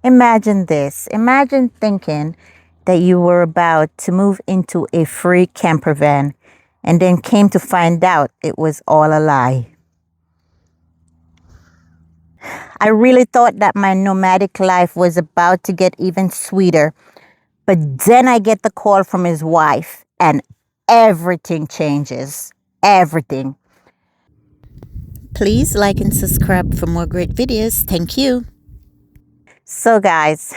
Imagine this. Imagine thinking that you were about to move into a free camper van and then came to find out it was all a lie. I really thought that my nomadic life was about to get even sweeter, but then I get the call from his wife and everything changes. Everything. Please like and subscribe for more great videos. Thank you. So, guys,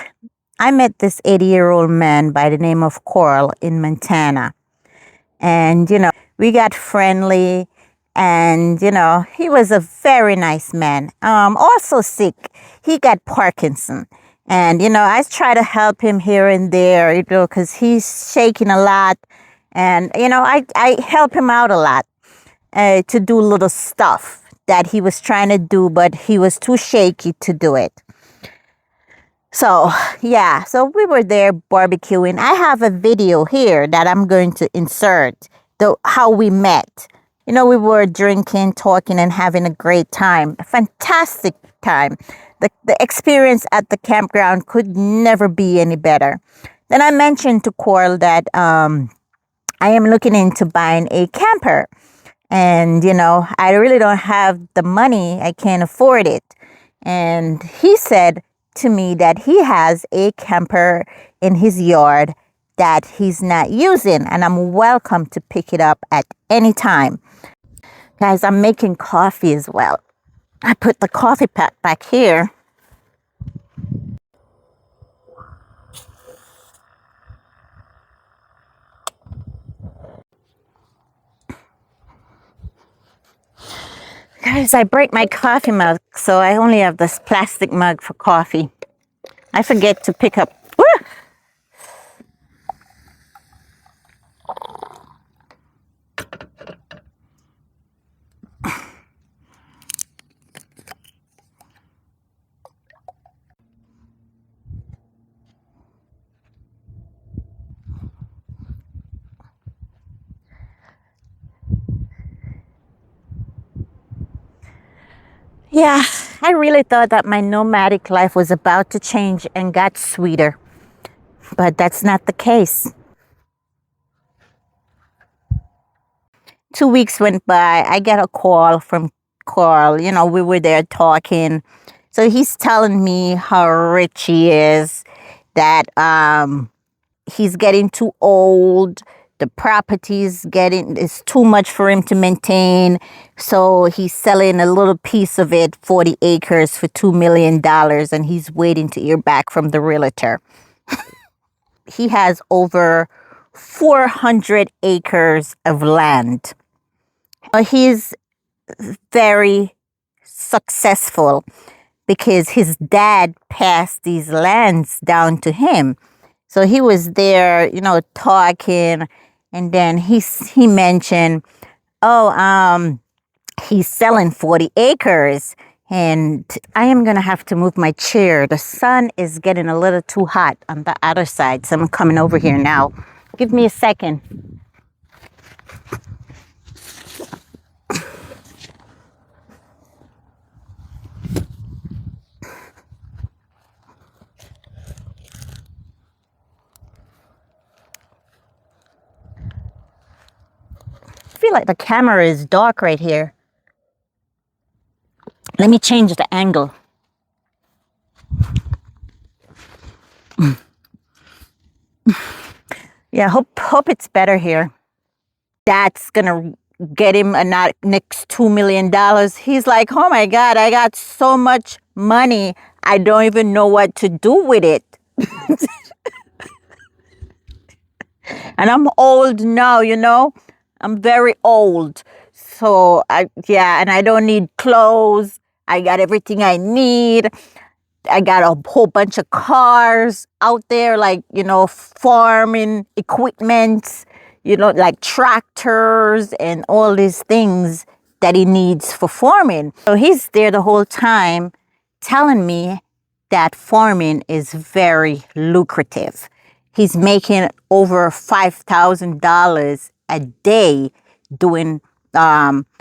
I met this 80-year-old man by the name of Coral in Montana. And, we got friendly. And, he was a very nice man. Also sick. He got Parkinson. And, I try to help him here and there, because he's shaking a lot. And, I help him out a lot to do little stuff that he was trying to do, but he was too shaky to do it. So, yeah, so we were there barbecuing. I have a video here that I'm going to insert, how we met. We were drinking, talking, and having a great time. A fantastic time. The experience at the campground could never be any better. Then I mentioned to Coral that I am looking into buying a camper. And, I really don't have the money. I can't afford it. And he said to me that he has a camper in his yard that he's not using, and I'm welcome to pick it up at any time. Guys, I'm making coffee as well. I put the coffee pot back here. Guys, I break my coffee mug, so I only have this plastic mug for coffee. I forget to pick up. Woo! Yeah, I really thought that my nomadic life was about to change and got sweeter. But that's not the case. 2 weeks went by. I get a call from Carl. We were there talking. So he's telling me how rich he is, that he's getting too old. The property is too much for him to maintain. So he's selling a little piece of it, 40 acres for $2 million. And he's waiting to hear back from the realtor. He has over 400 acres of land. He's very successful because his dad passed these lands down to him. So he was there, talking, and then he mentioned, he's selling 40 acres. And I am going to have to move my chair. The sun is getting a little too hot on the other side. So I'm coming over here now. Give me a second. I feel like the camera is dark right here. Let me change the angle. Yeah, hope it's better here. That's gonna get him next $2 million. He's like, oh my God, I got so much money. I don't even know what to do with it. And I'm old now, I'm very old. So and I don't need clothes. I got everything I need. I got a whole bunch of cars out there, like, farming equipment, like tractors and all these things that he needs for farming. So he's there the whole time telling me that farming is very lucrative. He's making over $5,000 a day doing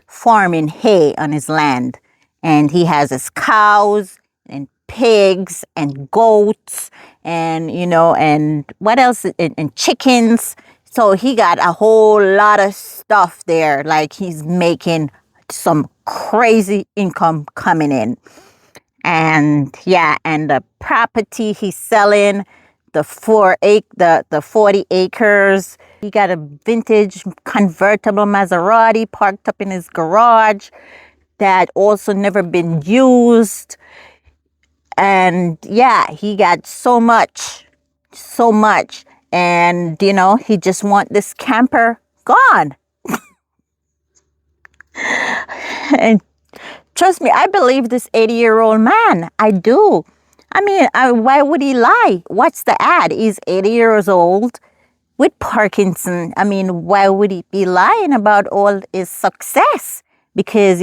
farming hay on his land. And he has his cows and pigs and goats and, and what else? And chickens. So he got a whole lot of stuff there. Like he's making some crazy income coming in. And yeah, and the property he's selling, the 40 acres. He got a vintage convertible Maserati parked up in his garage that also never been used. And yeah, he got so much. And he just want this camper gone. And trust me, I believe this 80-year-old man. I do. I mean, why would he lie? What's the ad? He's 80 years old with Parkinson. I mean, why would he be lying about all his success? Because,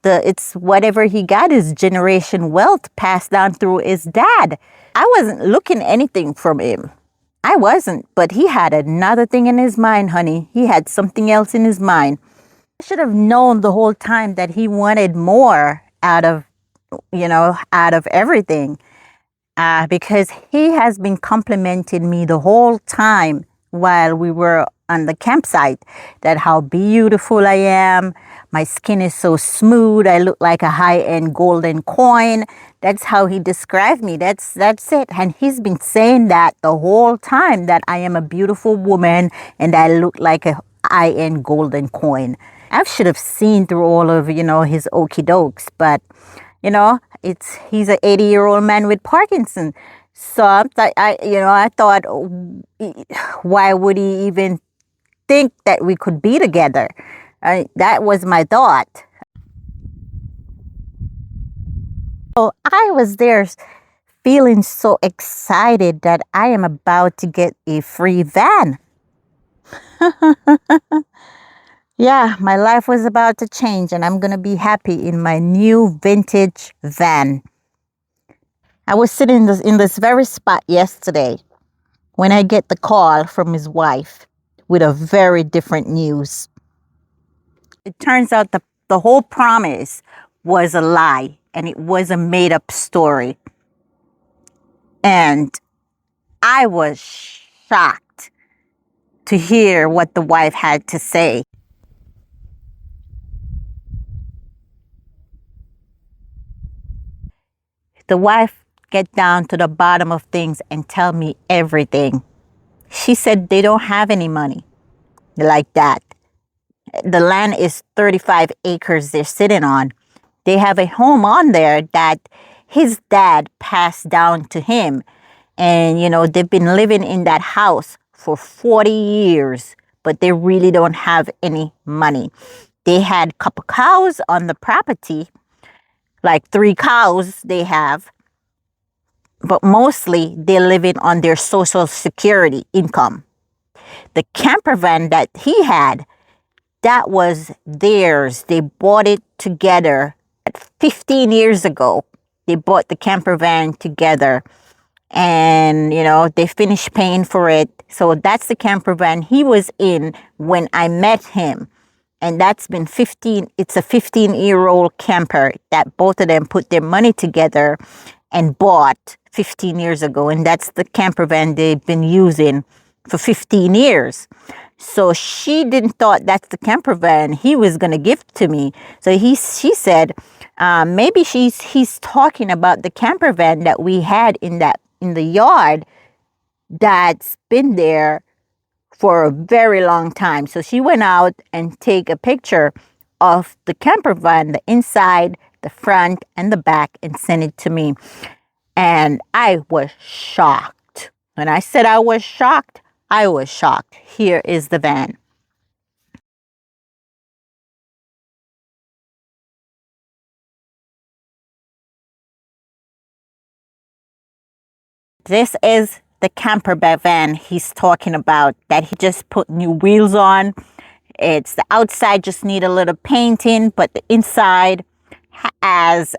it's whatever he got is generation wealth passed down through his dad. I wasn't looking anything from him. I wasn't, but he had another thing in his mind, honey. He had something else in his mind. I should have known the whole time that he wanted more out of everything. Because he has been complimenting me the whole time while we were on the campsite, that how beautiful I am. My skin is so smooth. I look like a high-end golden coin. That's how he described me. That's it. And he's been saying that the whole time, that I am a beautiful woman and I look like a high-end golden coin. I should have seen through all of, his okie dokes, but he's an 80-year-old man with Parkinson. So I thought, why would he even think that we could be together? That was my thought. So I was there feeling so excited that I am about to get a free van. Yeah, my life was about to change and I'm going to be happy in my new vintage van. I was sitting in this very spot yesterday when I get the call from his wife with a very different news. It turns out the whole promise was a lie and it was a made-up story. And I was shocked to hear what the wife had to say. The wife get down to the bottom of things and tell me everything. She said they don't have any money like that. The land is 35 acres they're sitting on. They have a home on there that his dad passed down to him. And, they've been living in that house for 40 years, but they really don't have any money. They had a couple cows on the property, like 3 cows they have, but mostly they're living on their Social Security income. The camper van that he had, that was theirs. They bought it together 15 years ago. They bought the camper van together and, they finished paying for it. So that's the camper van he was in when I met him. And that's been it's a 15-year-old camper that both of them put their money together and bought 15 years ago. And that's the camper van they've been using for 15 years. So she didn't thought that's the camper van he was going to give to me. So she said, maybe he's talking about the camper van that we had in the yard that's been there for a very long time. So she went out and take a picture of the camper van, the inside, the front, and the back, and sent it to me. And I was shocked. When I said I was shocked, I was shocked. Here is the van. This is the camper van he's talking about that he just put new wheels on. It's the outside just need a little painting, but the inside has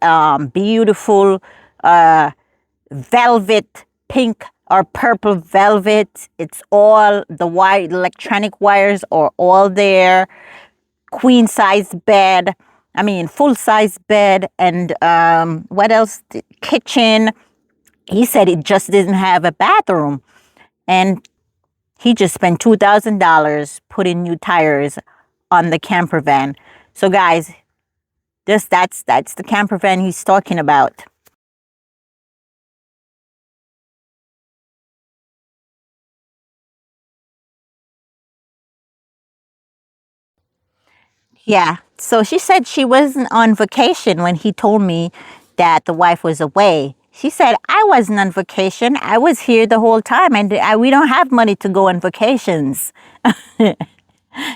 beautiful velvet, pink or purple velvet. It's all the white electronic wires are all there. Queen size bed. I mean, full size bed and what else? The kitchen. He said it just didn't have a bathroom, and he just spent $2,000 putting new tires on the camper van. So, guys, that's the camper van he's talking about. Yeah. So she said she wasn't on vacation when he told me that the wife was away. She said, I wasn't on vacation. I was here the whole time, and we don't have money to go on vacations.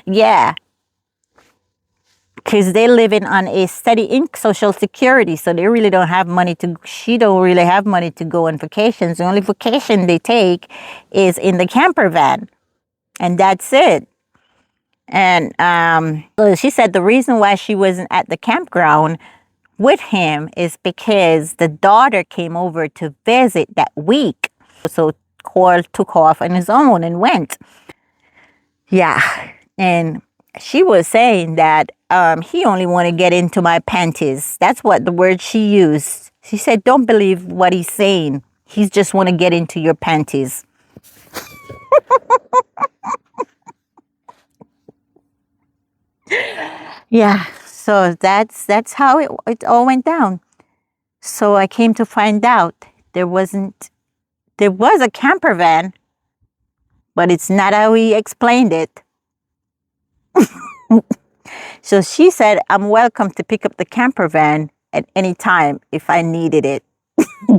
Yeah. Because they're living on a steady social security. So they really don't have money to, she don't really have money to go on vacations. The only vacation they take is in the camper van. And that's it. And she said the reason why she wasn't at the campground with him is because the daughter came over to visit that week. So Coral took off on his own and went. Yeah. And she was saying that he only want to get into my panties. That's what the word she used. She said, don't believe what he's saying. He's just want to get into your panties. Yeah. So that's how it all went down. So I came to find out there was a camper van, but it's not how he explained it. So she said, I'm welcome to pick up the camper van at any time if I needed it.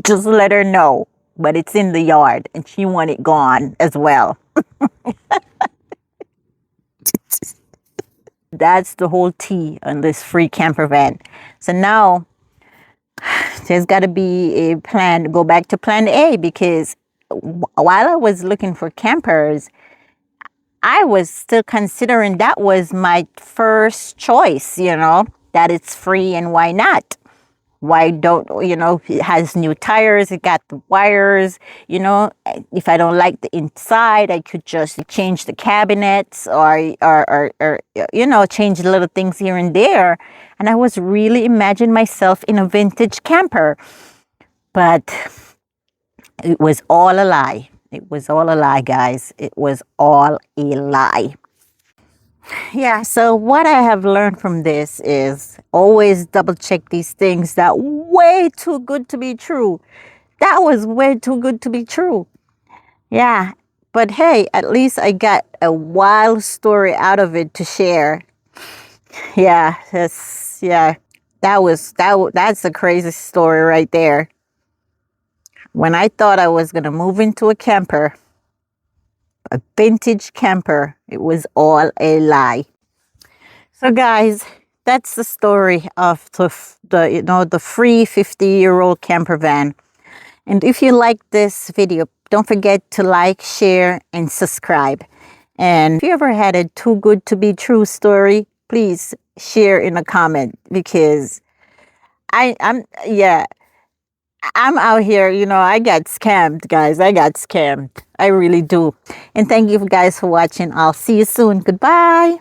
Just let her know. But it's in the yard and she want it gone as well. That's the whole tea on this free camper van. So now there's got to be a plan, go back to plan A, because while I was looking for campers, I was still considering that was my first choice, that it's free and why not? Why don't, it has new tires, it got the wires, if I don't like the inside, I could just change the cabinets or change little things here and there. And I was really imagining myself in a vintage camper. But it was all a lie. It was all a lie, guys. It was all a lie. Yeah, so what I have learned from this is always double check these things that way too good to be true. That was way too good to be true. Yeah, but hey, at least I got a wild story out of it to share. Yeah, that's a crazy story right there. When I thought I was going to move into a camper, a vintage camper, it was all a lie. So guys, that's the story of the free 50-year-old camper van. And if you like this video, don't forget to like, share, and subscribe. And if you ever had a too good to be true story, please share in a comment, because I'm out here, I got scammed, guys. I got scammed. I really do. And thank you guys for watching. I'll see you soon. Goodbye.